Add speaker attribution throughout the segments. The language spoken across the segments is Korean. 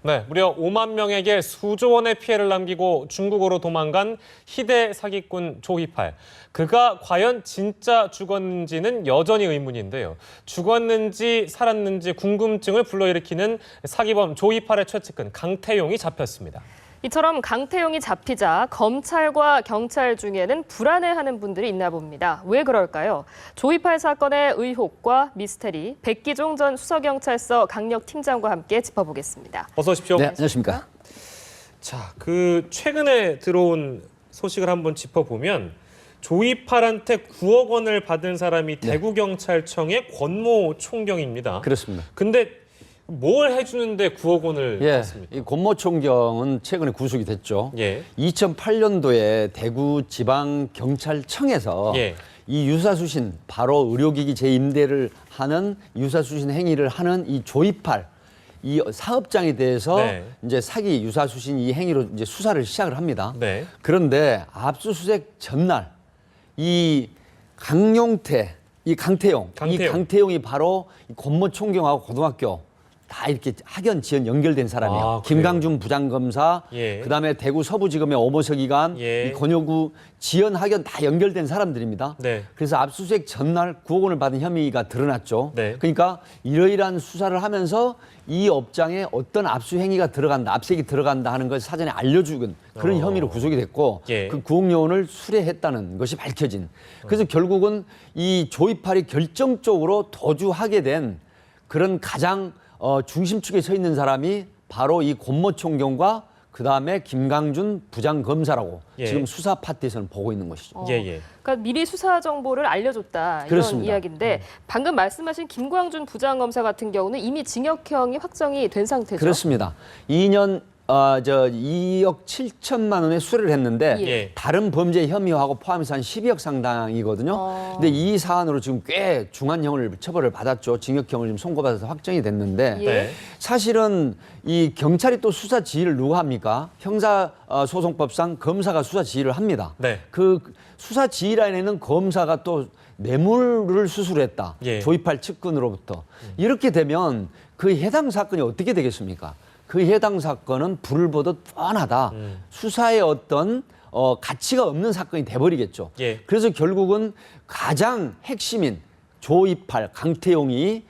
Speaker 1: 네, 무려 5만 명에게 수조 원의 피해를 남기고 중국으로 도망간 희대 사기꾼 조이팔. 그가 과연 진짜 죽었는지는 여전히 의문인데요. 죽었는지 살았는지 궁금증을 불러일으키는 사기범 조이팔의 최측근 강태용이 잡혔습니다.
Speaker 2: 이처럼 강태용이 잡히자 검찰과 경찰 중에는 불안해하는 분들이 있나 봅니다. 왜 그럴까요? 조이팔 사건의 의혹과 미스테리, 백기종 전 수서경찰서 강력팀장과 함께 짚어보겠습니다.
Speaker 1: 어서 오십시오.
Speaker 3: 네, 안녕하십니까.
Speaker 1: 자, 최근에 들어온 소식을 한번 짚어보면 조이팔한테 9억 원을 받은 사람이 대구경찰청의 권모 총경입니다.
Speaker 3: 그렇습니다.
Speaker 1: 근데 뭘 해주는데 9억 원을 받습니까?
Speaker 3: 이 권모 총경은 최근에 구속이 됐죠.
Speaker 1: 예.
Speaker 3: 2008년도에 대구지방경찰청에서 이 유사수신, 바로 의료기기 재임대를 하는 유사수신 행위를 하는 이 조이팔, 이 사업장에 대해서 이제 사기 유사수신 이 행위로 이제 수사를 시작을 합니다. 그런데 압수수색 전날 이 강용태, 이 강태용이 바로 이 권모 총경하고 고등학교 다 이렇게 학연 지연 연결된 사람이에요. 김강준 부장검사, 그다음에 대구 서부지검의 오보서기관, 이 권효구 지연 학연 다 연결된 사람들입니다. 그래서 압수수색 전날 9억 원을 받은 혐의가 드러났죠. 그러니까 이러이러한 수사를 하면서 이 업장에 어떤 압수행위가 들어간다, 압색이 들어간다 하는 것을 사전에 알려주는 그런 혐의로 구속이 됐고 그 9억 원을 수뢰했다는 것이 밝혀진. 그래서 결국은 이 조이팔이 결정적으로 도주하게 된 그런 가장 중심축에 서 있는 사람이 바로 이 권모 총경과 그다음에 김강준 부장검사라고 지금 수사 파트에서는 보고 있는 것이죠.
Speaker 2: 그러니까 미리 수사 정보를 알려줬다 이런
Speaker 3: 그렇습니다.
Speaker 2: 이야기인데 방금 말씀하신 김광준 부장검사 같은 경우는 이미 징역형이 확정이 된 상태죠.
Speaker 3: 그렇습니다. 2년 2억 7천만 원의 수뢰를 했는데 다른 범죄 혐의하고 포함해서 한 12억 상당이거든요. 근데 이 사안으로 지금 꽤 중한형을 처벌을 받았죠. 징역형을 지금 선고받아서 확정이 됐는데 사실은 이 경찰이 또 수사 지휘를 누가 합니까? 형사소송법상 검사가 수사 지휘를 합니다. 그 수사 지휘 라인에는 검사가 또 뇌물을 수수했다. 조이팔 측근으로부터. 이렇게 되면 그 해당 사건이 어떻게 되겠습니까? 그 해당 사건은 불을 보듯 뻔하다. 수사에 어떤 가치가 없는 사건이 돼버리겠죠. 그래서 결국은 가장 핵심인 조이팔, 강태용이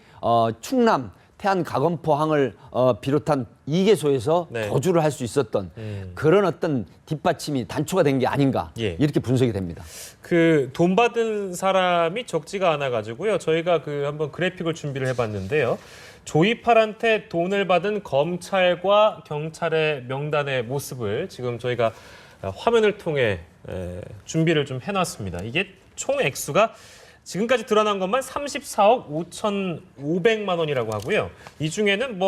Speaker 3: 충남 태안가건포항을 비롯한 2개소에서 도주를 할 수 있었던 그런 어떤 뒷받침이 단초가 된 게 아닌가 이렇게 분석이 됩니다.
Speaker 1: 그 돈 받은 사람이 적지가 않아가지고요. 저희가 한번 그래픽을 준비를 해봤는데요. 조이팔한테 돈을 받은 검찰과 경찰의 명단의 모습을 지금 저희가 화면을 통해 준비를 좀 해놨습니다. 이게 총 액수가 지금까지 드러난 것만 34억 5,500만 원이라고 하고요. 이 중에는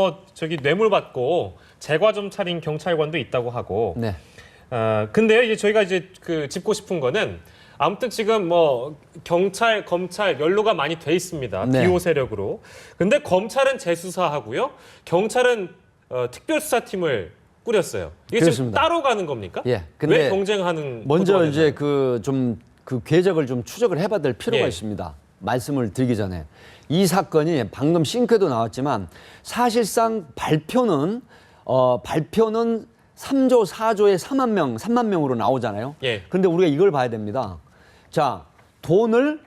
Speaker 1: 뇌물 받고 제과 좀 차린 경찰관도 있다고 하고. 근데요, 이제 저희가 짚고 싶은 거는 아무튼 지금 경찰, 검찰 연루가 많이 돼 있습니다. 비호 세력으로. 근데 검찰은 재수사하고요. 경찰은 특별수사팀을 꾸렸어요. 이게 지금 따로 가는 겁니까?
Speaker 3: 근데
Speaker 1: 왜 경쟁하는?
Speaker 3: 먼저 이제 그 궤적을 좀 추적을 해봐야 될 필요가 있습니다. 말씀을 드리기 전에 이 사건이 방금 싱크도 나왔지만 사실상 발표는 3조, 4조에 3만 명으로 나오잖아요. 그런데 우리가 이걸 봐야 됩니다. 자, 돈을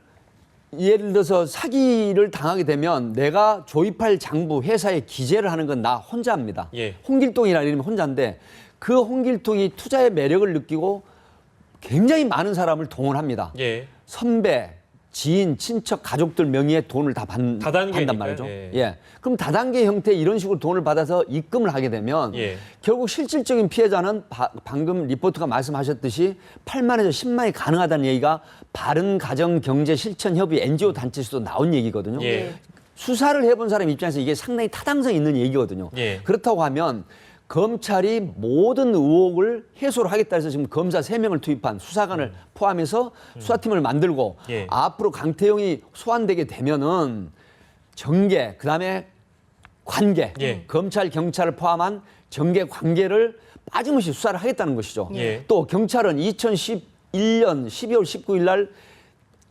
Speaker 3: 예를 들어서 사기를 당하게 되면 내가 조이팔 장부 회사에 기재를 하는 건 나 혼자 합니다. 홍길동이라는 이름이 혼자인데 그 홍길동이 투자의 매력을 느끼고 굉장히 많은 사람을 동원합니다. 선배, 지인, 친척, 가족들 명의의 돈을 다 받단 말이죠. 그럼 다단계 형태의 이런 식으로 돈을 받아서 입금을 하게 되면 결국 실질적인 피해자는 방금 리포터가 말씀하셨듯이 8만에서 10만이 가능하다는 얘기가 바른가정경제실천협의 NGO 단체에서도 나온 얘기거든요. 수사를 해본 사람 입장에서 이게 상당히 타당성 있는 얘기거든요. 그렇다고 하면 검찰이 모든 의혹을 해소를 하겠다 해서 지금 검사 3명을 투입한 수사관을 포함해서 수사팀을 만들고 앞으로 강태용이 소환되게 되면은 정계, 그다음에 관계, 검찰, 경찰을 포함한 정계 관계를 빠짐없이 수사를 하겠다는 것이죠. 또 경찰은 2011년 12월 19일 날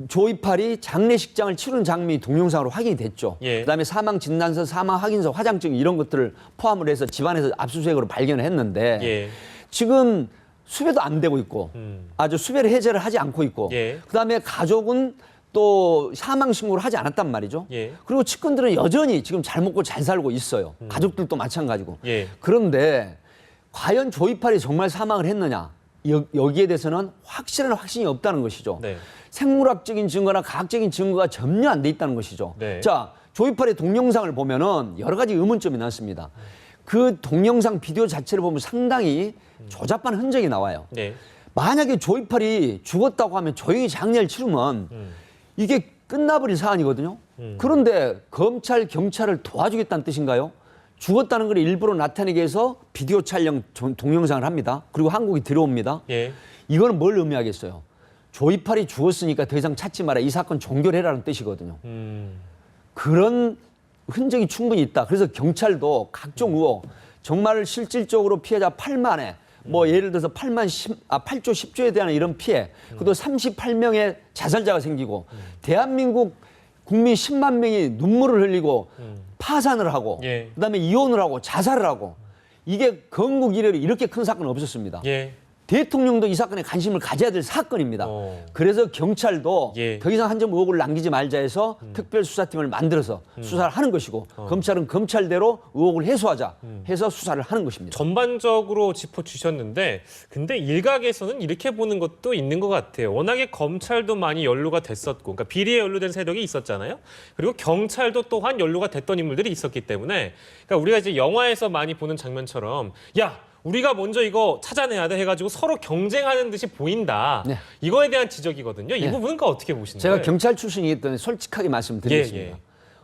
Speaker 3: 조이팔이 장례식장을 치르는 장면이 동영상으로 확인이 됐죠.
Speaker 1: 예.
Speaker 3: 그다음에 사망 진단서, 사망 확인서, 화장증 이런 것들을 포함을 해서 집안에서 압수수색으로 발견을 했는데
Speaker 1: 예.
Speaker 3: 지금 수배도 안 되고 있고 아주 수배를 해제를 하지 않고 있고
Speaker 1: 예.
Speaker 3: 그다음에 가족은 또 사망 신고를 하지 않았단 말이죠.
Speaker 1: 예.
Speaker 3: 그리고 측근들은 여전히 지금 잘 먹고 잘 살고 있어요. 가족들도 마찬가지고.
Speaker 1: 예.
Speaker 3: 그런데 과연 조이팔이 정말 사망을 했느냐? 여기에 대해서는 확실한 확신이 없다는 것이죠.
Speaker 1: 네.
Speaker 3: 생물학적인 증거나 과학적인 증거가 전혀 안 돼 있다는 것이죠.
Speaker 1: 네.
Speaker 3: 자, 조이팔의 동영상을 보면은 여러 가지 의문점이 났습니다. 그 동영상 비디오 자체를 보면 상당히 조잡한 흔적이 나와요.
Speaker 1: 네.
Speaker 3: 만약에 조이팔이 죽었다고 하면 조용히 장례를 치르면 이게 끝나버린 사안이거든요. 그런데 검찰, 경찰을 도와주겠다는 뜻인가요? 죽었다는 걸 일부러 나타내기 위해서 비디오 촬영 동영상을 합니다. 그리고 한국에 들어옵니다.
Speaker 1: 예.
Speaker 3: 이거는 뭘 의미하겠어요? 조이팔이 죽었으니까 더 이상 찾지 마라. 이 사건 종결해라는 뜻이거든요. 그런 흔적이 충분히 있다. 그래서 경찰도 각종 의혹, 정말 실질적으로 피해자 8만에 뭐 예를 들어서 8조 10조에 대한 이런 피해, 그것도 38명의 자살자가 생기고 대한민국 국민 10만 명이 눈물을 흘리고 파산을 하고
Speaker 1: 예.
Speaker 3: 그다음에 이혼을 하고 자살을 하고 이게 건국 이래로 이렇게 큰 사건은 없었습니다.
Speaker 1: 예.
Speaker 3: 대통령도 이 사건에 관심을 가져야 될 사건입니다. 그래서 경찰도
Speaker 1: 예.
Speaker 3: 더 이상 한 점 의혹을 남기지 말자 해서 특별수사팀을 만들어서 수사를 하는 것이고 검찰은 검찰대로 의혹을 해소하자 해서 수사를 하는 것입니다.
Speaker 1: 전반적으로 짚어주셨는데 근데 일각에서는 이렇게 보는 것도 있는 것 같아요. 워낙에 검찰도 많이 연루가 됐었고 그러니까 비리에 연루된 세력이 있었잖아요. 그리고 경찰도 또한 연루가 됐던 인물들이 있었기 때문에 그러니까 우리가 이제 영화에서 많이 보는 장면처럼 야 우리가 먼저 이거 찾아내야 돼 해가지고 서로 경쟁하는 듯이 보인다.
Speaker 3: 네.
Speaker 1: 이거에 대한 지적이거든요. 이
Speaker 3: 네.
Speaker 1: 부분은 어떻게 보시나요?
Speaker 3: 제가 경찰 출신이기 때문에 솔직하게 말씀드리겠습니다.
Speaker 1: 예, 예.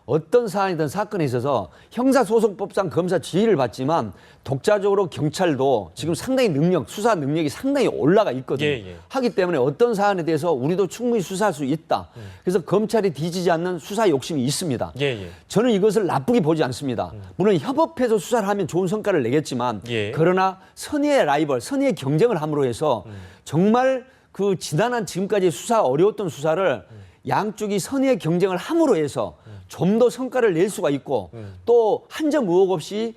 Speaker 3: 어떤 사안이든 사건에 있어서 형사소송법상 검사 지휘를 받지만 독자적으로 경찰도 지금 상당히 수사 능력이 상당히 올라가 있거든요.
Speaker 1: 예, 예.
Speaker 3: 하기 때문에 어떤 사안에 대해서 우리도 충분히 수사할 수 있다. 그래서 검찰이 뒤지지 않는 수사 욕심이 있습니다.
Speaker 1: 예, 예.
Speaker 3: 저는 이것을 나쁘게 보지 않습니다. 물론 협업해서 수사를 하면 좋은 성과를 내겠지만
Speaker 1: 예.
Speaker 3: 그러나 선의의 라이벌, 선의의 경쟁을 함으로 해서 정말 그 지난한 지금까지 어려웠던 수사를 양쪽이 선의의 경쟁을 함으로 해서 좀 더 성과를 낼 수가 있고 또 한 점 의혹 없이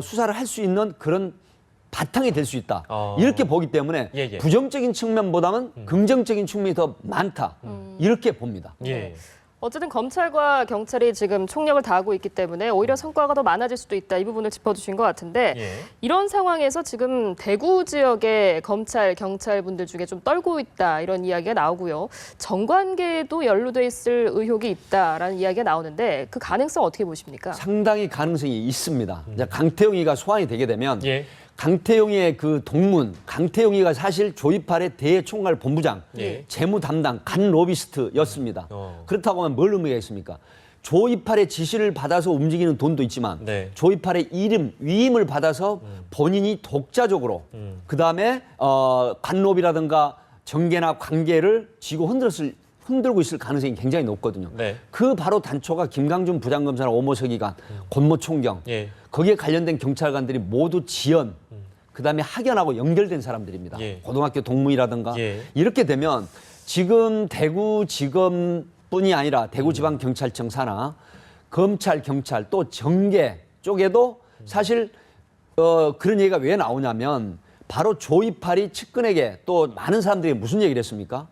Speaker 3: 수사를 할 수 있는 그런 바탕이 될 수 있다. 이렇게 보기 때문에
Speaker 1: 예, 예.
Speaker 3: 부정적인 측면보다는 긍정적인 측면이 더 많다. 이렇게 봅니다.
Speaker 1: 예.
Speaker 2: 어쨌든 검찰과 경찰이 지금 총력을 다하고 있기 때문에 오히려 성과가 더 많아질 수도 있다. 이 부분을 짚어주신 것 같은데
Speaker 1: 예.
Speaker 2: 이런 상황에서 지금 대구 지역의 검찰, 경찰 분들 중에 좀 떨고 있다. 이런 이야기가 나오고요. 정관계에도 연루돼 있을 의혹이 있다라는 이야기가 나오는데 그 가능성 어떻게 보십니까?
Speaker 3: 상당히 가능성이 있습니다. 이제 강태용이가 소환이 되게 되면
Speaker 1: 예.
Speaker 3: 강태용의 그 동문, 강태용이가 사실 조이팔의 대총괄 본부장,
Speaker 1: 예.
Speaker 3: 재무 담당, 간 로비스트였습니다. 그렇다고 하면 뭘 의미가 있습니까? 조이팔의 지시를 받아서 움직이는 돈도 있지만
Speaker 1: 네.
Speaker 3: 조이팔의 위임을 받아서 본인이 독자적으로 그다음에 간로비라든가 정계나 관계를 쥐고 흔들고 있을 가능성이 굉장히 높거든요.
Speaker 1: 네.
Speaker 3: 그 바로 단초가 김강준 부장검사나 오모서기관, 권모총경
Speaker 1: 예.
Speaker 3: 거기에 관련된 경찰관들이 모두 지연, 그다음에 학연하고 연결된 사람들입니다.
Speaker 1: 예.
Speaker 3: 고등학교 동문이라든가
Speaker 1: 예.
Speaker 3: 이렇게 되면 지금 대구지검뿐이 아니라 대구지방경찰청 산하 검찰, 경찰 또 정계 쪽에도 사실 그런 얘기가 왜 나오냐면 바로 조이팔이 측근에게 또 많은 사람들이 무슨 얘기를 했습니까?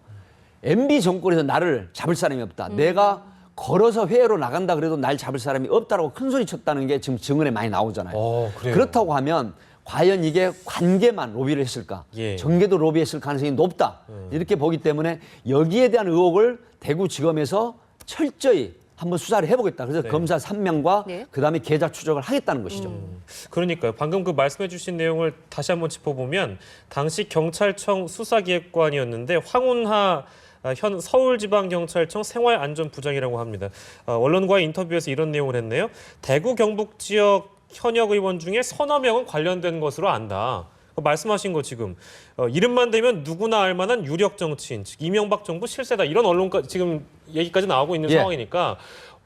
Speaker 3: MB 정권에서 나를 잡을 사람이 없다. 내가 걸어서 회의로 나간다 그래도 날 잡을 사람이 없다라고 큰 소리 쳤다는 게 지금 증언에 많이 나오잖아요.
Speaker 1: 그래요?
Speaker 3: 그렇다고 하면 과연 이게 관계만 로비를 했을까?
Speaker 1: 예.
Speaker 3: 정계도 로비했을 가능성이 높다. 이렇게 보기 때문에 여기에 대한 의혹을 대구지검에서 철저히 한번 수사를 해보겠다. 그래서
Speaker 1: 네.
Speaker 3: 검사 3명과
Speaker 2: 네.
Speaker 3: 그다음에 계좌 추적을 하겠다는 것이죠.
Speaker 1: 그러니까요. 방금 그 말씀해주신 내용을 다시 한번 짚어보면 당시 경찰청 수사기획관이었는데 황운하 현 서울지방경찰청 생활안전부장이라고 합니다. 언론과의 인터뷰에서 이런 내용을 했네요. 대구 경북 지역 현역 의원 중에 서너 명은 관련된 것으로 안다. 말씀하신 거 지금 이름만 대면 누구나 알 만한 유력 정치인, 즉 이명박 정부 실세다 이런 언론까지 지금 얘기까지 나오고 있는
Speaker 3: 예.
Speaker 1: 상황이니까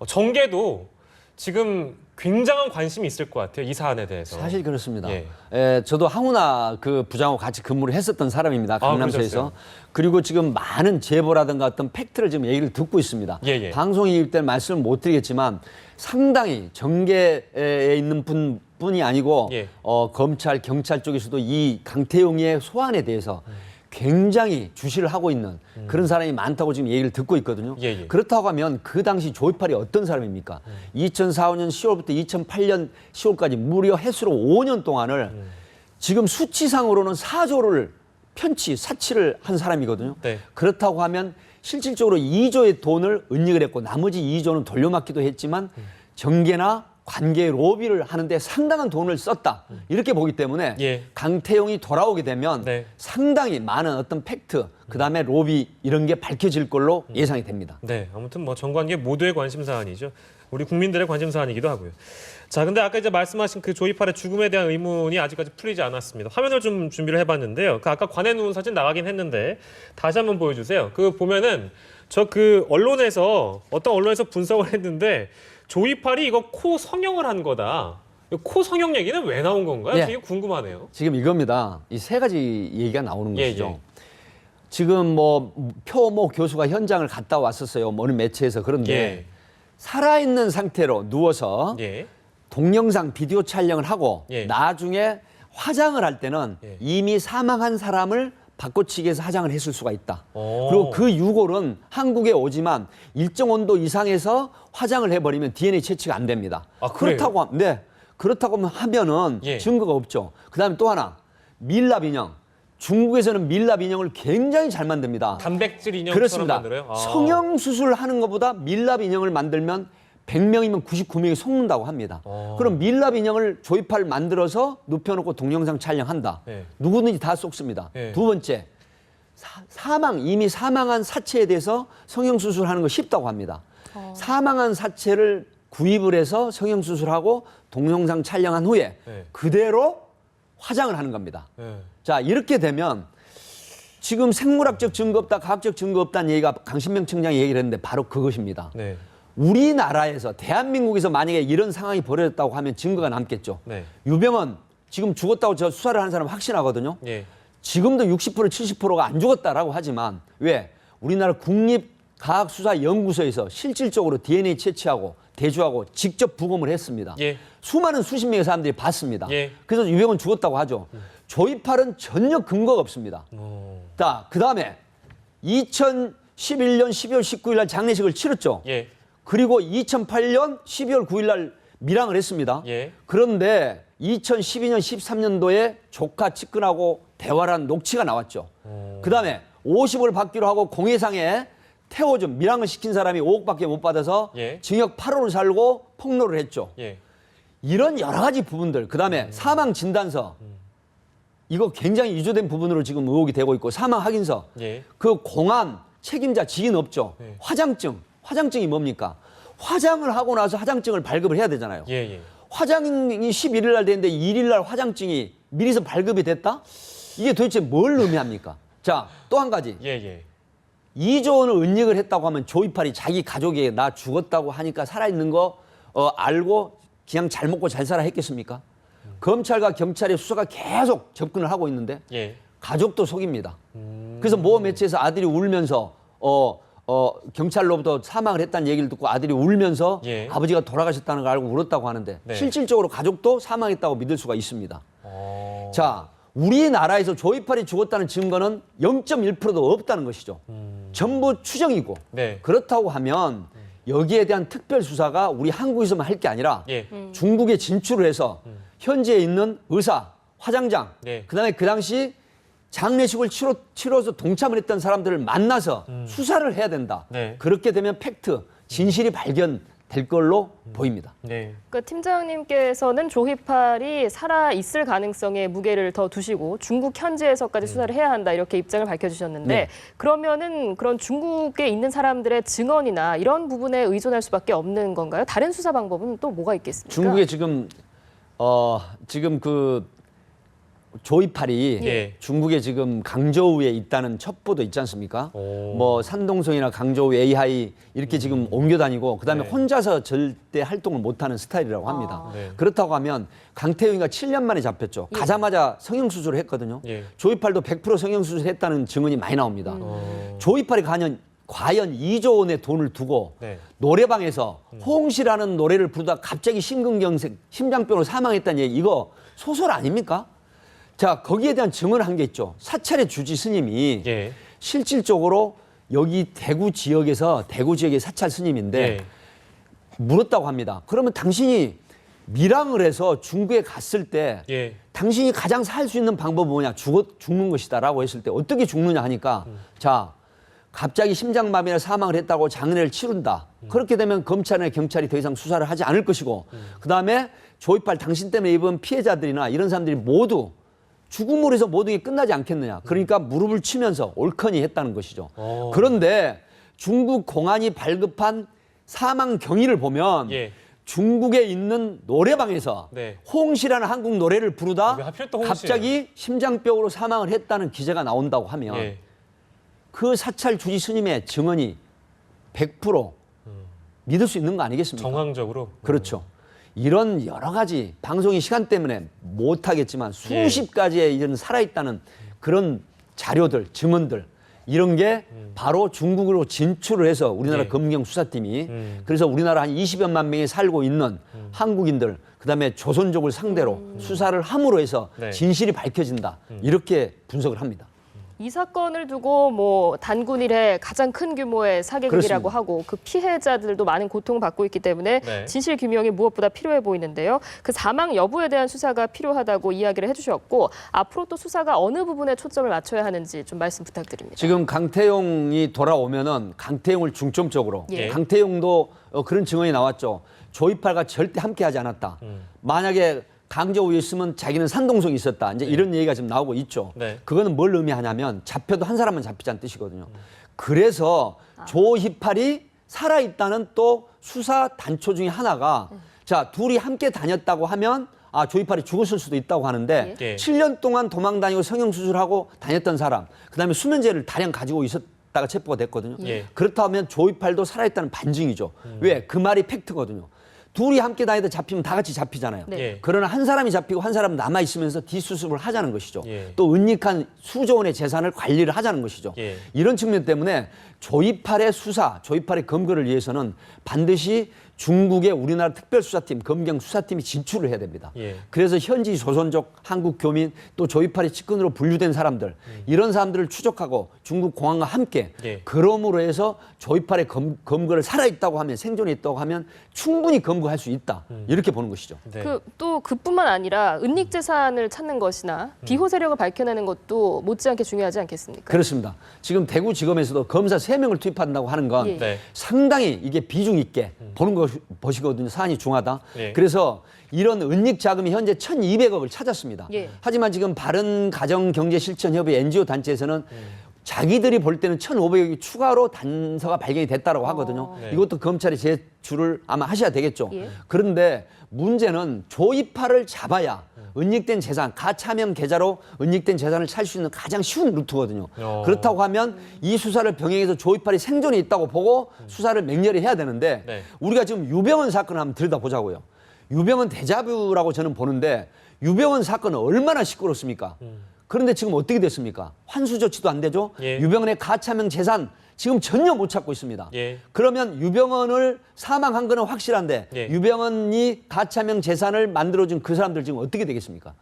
Speaker 1: 정계도 지금 굉장한 관심이 있을 것 같아요. 이 사안에 대해서.
Speaker 3: 사실 그렇습니다.
Speaker 1: 예.
Speaker 3: 저도 항우나 그 부장하고 같이 근무를 했었던 사람입니다. 강남시에서.
Speaker 1: 그러셨어요?
Speaker 3: 그리고 지금 많은 제보라든가 어떤 팩트를 지금 얘기를 듣고 있습니다.
Speaker 1: 예.
Speaker 3: 방송일 때 말씀을 못 드리겠지만 상당히 정계에 있는 뿐이 아니고
Speaker 1: 예.
Speaker 3: 검찰, 경찰 쪽에서도 이 강태용의 소환에 대해서 굉장히 주시를 하고 있는 그런 사람이 많다고 지금 얘기를 듣고 있거든요.
Speaker 1: 예.
Speaker 3: 그렇다고 하면 그 당시 조이팔이 어떤 사람입니까? 2004, 5년 10월부터 2008년 10월까지 무려 해수로 5년 동안을 지금 수치상으로는 4조를 사치를 한 사람이거든요.
Speaker 1: 네.
Speaker 3: 그렇다고 하면 실질적으로 2조의 돈을 은닉을 했고 나머지 2조는 돌려막기도 했지만 정계나 관계 로비를 하는데 상당한 돈을 썼다. 이렇게 보기 때문에
Speaker 1: 예.
Speaker 3: 강태용이 돌아오게 되면
Speaker 1: 네.
Speaker 3: 상당히 많은 어떤 팩트, 그다음에 로비 이런 게 밝혀질 걸로 예상이 됩니다.
Speaker 1: 네, 아무튼 뭐 정관계 모두의 관심 사안이죠. 우리 국민들의 관심 사안이기도 하고요. 자, 근데 아까 이제 말씀하신 그 조이팔의 죽음에 대한 의문이 아직까지 풀리지 않았습니다. 화면을 좀 준비를 해봤는데요. 그 아까 관에 누운 사진 나가긴 했는데 다시 한번 보여주세요. 그 보면은 저 그 언론에서 어떤 언론에서 분석을 했는데 조이팔이 이거 코 성형을 한 거다. 코 성형 얘기는 왜 나온 건가요?
Speaker 3: 예.
Speaker 1: 되게 궁금하네요.
Speaker 3: 지금 이겁니다. 이 세 가지 얘기가 나오는
Speaker 1: 예,
Speaker 3: 것이죠.
Speaker 1: 예.
Speaker 3: 지금 뭐 표모 교수가 현장을 갔다 왔었어요. 어느 매체에서. 그런데
Speaker 1: 예.
Speaker 3: 살아있는 상태로 누워서
Speaker 1: 예.
Speaker 3: 동영상 비디오 촬영을 하고
Speaker 1: 예.
Speaker 3: 나중에 화장을 할 때는
Speaker 1: 예.
Speaker 3: 이미 사망한 사람을 바꿔치기해서 화장을 했을 수가 있다.
Speaker 1: 오.
Speaker 3: 그리고 그 유골은 한국에 오지만 일정 온도 이상에서 화장을 해버리면 DNA 채취가 안 됩니다.
Speaker 1: 아, 그래요?
Speaker 3: 그렇다고 하면은
Speaker 1: 예.
Speaker 3: 증거가 없죠. 그다음에 또 하나 밀랍 인형. 중국에서는 밀랍 인형을 굉장히 잘 만듭니다.
Speaker 1: 단백질 인형처럼
Speaker 3: 그렇습니다.
Speaker 1: 만들어요? 아.
Speaker 3: 성형 수술을 하는 것보다 밀랍 인형을 만들면 100명이면 99명이 속는다고 합니다. 그럼 밀랍 인형을 조이팔 만들어서 눕혀놓고 동영상 촬영한다.
Speaker 1: 네.
Speaker 3: 누구든지 다 속습니다.
Speaker 1: 네.
Speaker 3: 두 번째, 이미 사망한 사체에 대해서 성형 수술하는 거 쉽다고 합니다. 사망한 사체를 구입을 해서 성형 수술하고 동영상 촬영한 후에
Speaker 1: 네.
Speaker 3: 그대로 화장을 하는 겁니다.
Speaker 1: 네.
Speaker 3: 자, 이렇게 되면 지금 생물학적 증거 없다, 과학적 증거 없다는 얘기가 강신명 청장이 얘기를 했는데 바로 그것입니다.
Speaker 1: 네.
Speaker 3: 우리나라에서 대한민국에서 만약에 이런 상황이 벌어졌다고 하면 증거가 남겠죠.
Speaker 1: 네.
Speaker 3: 유병헌 지금 죽었다고 저 수사를 하는 사람 확신하거든요.
Speaker 1: 예.
Speaker 3: 지금도 60% 70%가 안 죽었다라고 하지만 왜? 우리나라 국립과학수사연구소에서 실질적으로 DNA 채취하고 대주하고 직접 부검을 했습니다.
Speaker 1: 예.
Speaker 3: 수많은 수십 명의 사람들이 봤습니다.
Speaker 1: 예.
Speaker 3: 그래서 유병헌 죽었다고 하죠. 조이팔은 전혀 근거가 없습니다. 자, 그다음에 2011년 12월 19일 날 장례식을 치렀죠.
Speaker 1: 예.
Speaker 3: 그리고 2008년 12월 9일 날 밀항을 했습니다.
Speaker 1: 예.
Speaker 3: 그런데 2012년 13년도에 조카 측근하고 대화를 한 녹취가 나왔죠. 그다음에 50을 받기로 하고 공해상에 태워준 밀항을 시킨 사람이 5억밖에 못 받아서
Speaker 1: 예.
Speaker 3: 징역 8호를 살고 폭로를 했죠.
Speaker 1: 예.
Speaker 3: 이런 여러 가지 부분들, 그다음에 사망 진단서, 이거 굉장히 위조된 부분으로 지금 의혹이 되고 있고, 사망 확인서,
Speaker 1: 예.
Speaker 3: 그 공안 책임자 지인 없죠.
Speaker 1: 예.
Speaker 3: 화장증이 뭡니까? 화장을 하고 나서 화장증을 발급을 해야 되잖아요.
Speaker 1: 예. 예.
Speaker 3: 화장이 11일 날 됐는데 1일 날 화장증이 미리서 발급이 됐다? 이게 도대체 뭘 의미합니까? 자, 또 한 가지.
Speaker 1: 예. 예.
Speaker 3: 2조 원을 은닉을 했다고 하면 조이팔이 자기 가족에게 나 죽었다고 하니까 살아있는 거 알고 그냥 잘 먹고 잘 살아 했겠습니까? 검찰과 경찰의 수사가 계속 접근을 하고 있는데
Speaker 1: 예.
Speaker 3: 가족도 속입니다. 그래서 모 매체에서 아들이 울면서 경찰로부터 사망을 했다는 얘기를 듣고 아들이 울면서
Speaker 1: 예.
Speaker 3: 아버지가 돌아가셨다는 걸 알고 울었다고 하는데
Speaker 1: 네.
Speaker 3: 실질적으로 가족도 사망했다고 믿을 수가 있습니다.
Speaker 1: 어.
Speaker 3: 자, 우리나라에서 조이팔이 죽었다는 증거는 0.1%도 없다는 것이죠. 전부 추정이고.
Speaker 1: 네.
Speaker 3: 그렇다고 하면 여기에 대한 특별 수사가 우리 한국에서만 할 게 아니라
Speaker 1: 예.
Speaker 3: 중국에 진출을 해서 현지에 있는 의사, 화장장,
Speaker 1: 네.
Speaker 3: 그다음에 그 당시 장례식을 치러서 동참을 했던 사람들을 만나서 수사를 해야 된다.
Speaker 1: 네.
Speaker 3: 그렇게 되면 팩트, 진실이 발견될 걸로 보입니다.
Speaker 1: 네.
Speaker 2: 그 팀장님께서는 조이팔이 살아 있을 가능성에 무게를 더 두시고 중국 현지에서까지 수사를 해야 한다 이렇게 입장을 밝혀주셨는데
Speaker 3: 네.
Speaker 2: 그러면은 그런 중국에 있는 사람들의 증언이나 이런 부분에 의존할 수밖에 없는 건가요? 다른 수사 방법은 또 뭐가 있겠습니까?
Speaker 3: 중국에 지금 그 조이팔이
Speaker 1: 예.
Speaker 3: 중국에 지금 강저우에 있다는 첩보도 있지 않습니까?
Speaker 1: 오.
Speaker 3: 뭐 산동성이나 강저우 A하이 이렇게 지금 옮겨 다니고 그다음에
Speaker 1: 네.
Speaker 3: 혼자서 절대 활동을 못하는 스타일이라고 합니다.
Speaker 1: 네.
Speaker 3: 그렇다고 하면 강태용이가 7년 만에 잡혔죠. 가자마자 성형수술을 했거든요.
Speaker 1: 예.
Speaker 3: 조이팔도 100% 성형수술 했다는 증언이 많이 나옵니다.
Speaker 1: 어.
Speaker 3: 조이팔이 과연 2조 원의 돈을 두고
Speaker 1: 네.
Speaker 3: 노래방에서 호응시라는 노래를 부르다 갑자기 심근경색, 심장병으로 사망했다는 얘기 이거 소설 아닙니까? 자, 거기에 대한 증언을 한 게 있죠. 사찰의 주지 스님이
Speaker 1: 예.
Speaker 3: 실질적으로 여기 대구 지역의 사찰 스님인데
Speaker 1: 예.
Speaker 3: 물었다고 합니다. 그러면 당신이 밀항을 해서 중국에 갔을 때
Speaker 1: 예.
Speaker 3: 당신이 가장 살 수 있는 방법은 뭐냐? 죽는 것이다라고 했을 때 어떻게 죽느냐 하니까 자, 갑자기 심장마비나 사망을 했다고 장례를 치른다. 그렇게 되면 검찰이나 경찰이 더 이상 수사를 하지 않을 것이고 그다음에 조이팔 당신 때문에 입은 피해자들이나 이런 사람들이 모두 죽음으로 해서 모든 게 끝나지 않겠느냐. 그러니까 무릎을 치면서 옳거니 했다는 것이죠. 그런데 중국 공안이 발급한 사망 경위를 보면
Speaker 1: 예.
Speaker 3: 중국에 있는 노래방에서
Speaker 1: 네.
Speaker 3: 홍시라는 한국 노래를 부르다
Speaker 1: 왜 하필 또 홍시예요?
Speaker 3: 갑자기 심장병으로 사망을 했다는 기재가 나온다고 하면
Speaker 1: 예.
Speaker 3: 그 사찰 주지 스님의 증언이 100% 믿을 수 있는 거 아니겠습니까?
Speaker 1: 정황적으로.
Speaker 3: 그렇죠. 이런 여러 가지 방송의 시간 때문에 못하겠지만
Speaker 1: 예.
Speaker 3: 수십 가지의 이런 살아있다는 그런 자료들, 증언들 이런 게 바로 중국으로 진출을 해서 우리나라
Speaker 1: 예.
Speaker 3: 검경 수사팀이 그래서 우리나라 한 20여만 명이 살고 있는 한국인들 그다음에 조선족을 상대로 수사를 함으로 해서
Speaker 1: 네.
Speaker 3: 진실이 밝혀진다. 이렇게 분석을 합니다.
Speaker 2: 이 사건을 두고 뭐 단군 이래 가장 큰 규모의 사기극이라고
Speaker 3: 그렇습니다.
Speaker 2: 하고 그 피해자들도 많은 고통을 받고 있기 때문에
Speaker 1: 네.
Speaker 2: 진실 규명이 무엇보다 필요해 보이는데요. 그 사망 여부에 대한 수사가 필요하다고 이야기를 해주셨고 앞으로 또 수사가 어느 부분에 초점을 맞춰야 하는지 좀 말씀 부탁드립니다.
Speaker 3: 지금 강태용이 돌아오면은 강태용을 중점적으로
Speaker 2: 예.
Speaker 3: 강태용도 그런 증언이 나왔죠. 조이팔과 절대 함께하지 않았다. 만약에 강저우에 있으면 자기는 산동성이 있었다. 이제 이런 얘기가 지금 나오고 있죠.
Speaker 1: 네.
Speaker 3: 그거는 뭘 의미하냐면 잡혀도 한 사람만 잡히자는 뜻이거든요. 그래서 조이팔이 살아있다는 또 수사 단초 중에 하나가 자 둘이 함께 다녔다고 하면 아 조이팔이 죽었을 수도 있다고 하는데
Speaker 1: 예.
Speaker 3: 7년 동안 도망 다니고 성형수술하고 다녔던 사람 그다음에 수면제를 다량 가지고 있었다가 체포가 됐거든요.
Speaker 1: 예.
Speaker 3: 그렇다면 조이팔도 살아있다는 반증이죠. 왜? 그 말이 팩트거든요. 둘이 함께 다니다 잡히면 다 같이 잡히잖아요.
Speaker 2: 네.
Speaker 1: 예.
Speaker 3: 그러나 한 사람이 잡히고 한 사람은 남아있으면서 뒷수습을 하자는 것이죠.
Speaker 1: 예.
Speaker 3: 또 은닉한 수조 원의 재산을 관리를 하자는 것이죠.
Speaker 1: 예.
Speaker 3: 이런 측면 때문에 조이팔의 수사, 조이팔의 검거를 위해서는 반드시 중국의 우리나라 특별수사팀, 검경수사팀이 진출을 해야 됩니다.
Speaker 1: 예.
Speaker 3: 그래서 현지 조선족 한국 교민 또 조이팔의 측근으로 분류된 사람들 이런 사람들을 추적하고 중국 공안과 함께
Speaker 1: 예.
Speaker 3: 그럼으로 해서 조이팔의 검거를 살아있다고 하면 생존해 있다고 하면 충분히 검거할 수 있다. 이렇게 보는 것이죠.
Speaker 1: 네.
Speaker 2: 또 그뿐만 아니라 은닉 재산을 찾는 것이나 비호 세력을 밝혀내는 것도 못지않게 중요하지 않겠습니까?
Speaker 3: 그렇습니다. 지금 대구지검에서도 검사 3명을 투입한다고 하는 건
Speaker 2: 예.
Speaker 1: 네.
Speaker 3: 상당히 이게 비중 있게 보는 것이거든요. 사안이 중하다.
Speaker 1: 예.
Speaker 3: 그래서 이런 은닉 자금이 현재 1,200억을 찾았습니다.
Speaker 2: 예.
Speaker 3: 하지만 지금 바른가정경제실천협의 NGO 단체에서는 자기들이 볼 때는 1,500억이 추가로 단서가 발견이 됐다고 하거든요.
Speaker 1: 네.
Speaker 3: 이것도 검찰에 제출을 아마 하셔야 되겠죠.
Speaker 2: 예.
Speaker 3: 그런데 문제는 조이팔을 잡아야 은닉된 재산, 가차명 계좌로 은닉된 재산을 찾을 수 있는 가장 쉬운 루트거든요. 그렇다고 하면 이 수사를 병행해서 조이팔이 생존이 있다고 보고 수사를 맹렬히 해야 되는데
Speaker 1: 네.
Speaker 3: 우리가 지금 유병헌 사건을 한번 들여다보자고요. 유병헌 데자뷰라고 저는 보는데 유병헌 사건은 얼마나 시끄럽습니까? 그런데 지금 어떻게 됐습니까? 환수 조치도 안 되죠.
Speaker 1: 예.
Speaker 3: 유병헌의 가차명 재산 지금 전혀 못 찾고 있습니다.
Speaker 1: 예.
Speaker 3: 그러면 유병헌을 사망한 거는 확실한데
Speaker 1: 예.
Speaker 3: 유병헌이 가차명 재산을 만들어준 그 사람들 지금 어떻게 되겠습니까?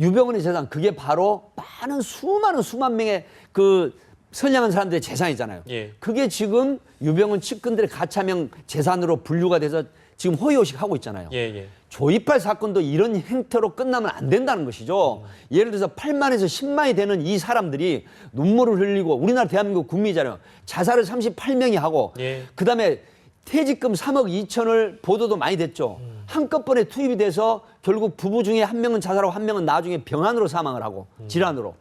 Speaker 3: 유병헌의 재산 그게 바로 많은 수만 명의 그 선량한 사람들의 재산이잖아요.
Speaker 1: 예.
Speaker 3: 그게 지금 유병헌 측근들의 가차명 재산으로 분류가 돼서 지금 호의호식 하고 있잖아요.
Speaker 1: 예. 예.
Speaker 3: 조이팔 사건도 이런 행태로 끝나면 안 된다는 것이죠. 예를 들어서 8만에서 10만이 되는 이 사람들이 눈물을 흘리고 우리나라 대한민국 국민이잖아요. 자살을 38명이 하고
Speaker 1: 예.
Speaker 3: 그다음에 퇴직금 3억 2천을 보도도 많이 됐죠. 한꺼번에 투입이 돼서 결국 부부 중에 한 명은 자살하고 한 명은 나중에 병안으로 사망을 하고 질환으로.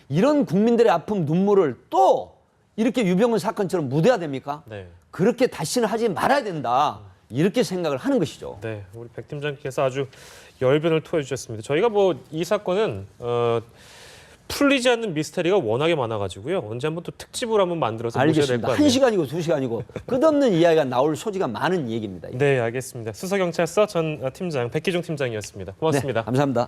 Speaker 3: 이런 국민들의 아픔 눈물을 또 이렇게 유병헌 사건처럼 묻어야 됩니까?
Speaker 1: 네.
Speaker 3: 그렇게 다시는 하지 말아야 된다. 이렇게 생각을 하는 것이죠.
Speaker 1: 네, 우리 백 팀장께서 아주 열변을 토해 주셨습니다. 저희가 뭐 이 사건은 풀리지 않는 미스터리가 워낙에 많아가지고요. 언제 한번 또 특집으로 한번 만들어서 모셔야 될
Speaker 3: 알겠습니다.
Speaker 1: 것 같네요.
Speaker 3: 1시간이고 2시간이고 끝없는 이야기가 나올 소지가 많은 얘기입니다.
Speaker 1: 네, 알겠습니다. 수서경찰서 전 팀장 백기종 팀장이었습니다. 고맙습니다.
Speaker 3: 네, 감사합니다.